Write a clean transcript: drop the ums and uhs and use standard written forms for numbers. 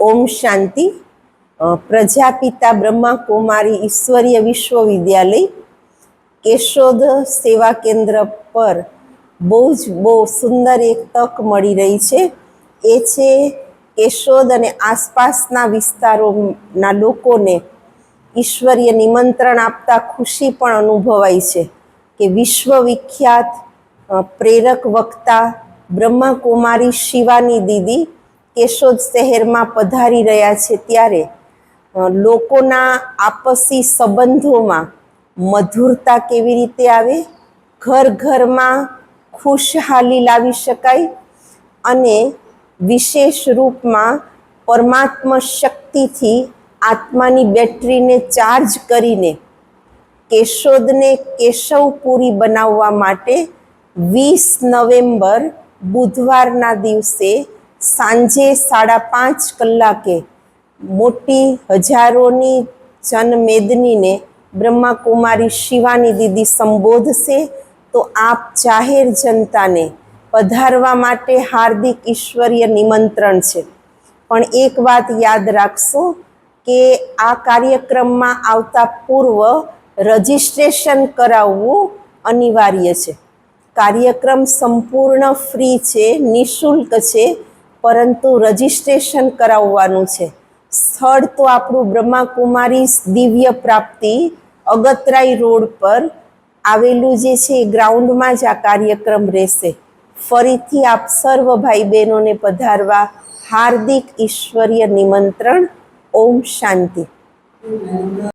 ओम शांति। प्रजापिता ब्रह्मा कुमारी ईश्वरीय विश्वविद्यालय केशोद सेवा केन्द्र पर બહુ સુંદર એક તક મળી રહી છે। એ છે કેશોદ અને આસપાસના વિસ્તારોના લોકોને ઈશ્વરીય નિમંત્રણ આપતા ખુશી પણ અનુભવાય છે કે વિશ્વવિખ્યાત પ્રેરક વક્તા બ્રહ્માકુમારી શિવાની દીદી કેશોદ શહેરમાં પધારી રહ્યા છે। ત્યારે લોકોના આપસી સંબંધોમાં મધુરતા કેવી રીતે આવે, ઘર ઘરમાં ખુશહાલી લાવી શકાય અને વિશેષ રૂપમાં પરમાત્મા શક્તિથી આત્માની બેટરીને ચાર્જ કરીને કેશોદને કેશવપુરી બનાવવા માટે 20 નવેમ્બર બુધવારના દિવસે સાંજે 5:30 કલાકે મોટી હજારોની જનમેદનીને બ્રહ્માકુમારી શિવાની દીદી સંબોધશે। તો આપ જાહેર જનતાને પધારવા માટે હાર્દિક ઈશ્વરીય નિમંત્રણ છે। પણ એક વાત યાદ રાખશો કે આ કાર્યક્રમમાં આવતા પૂર્વ રજિસ્ટ્રેશન કરાવવું અનિવાર્ય છે। કાર્યક્રમ સંપૂર્ણ ફ્રી છે, નિઃશુલ્ક છે, પરંતુ રજિસ્ટ્રેશન કરાવવાનું છે। સ્થળ તો આપણું બ્રહ્માકુમારી દિવ્ય પ્રાપ્તિ અગતરાઈ રોડ પર આવેલું જે છે એ ગ્રાઉન્ડમાં જ આ કાર્યક્રમ રહેશે। ફરીથી આપ સર્વ ભાઈ બહેનોને પધારવા હાર્દિક ઈશ્વરીય નિમંત્રણ। ઓમ શાંતિ।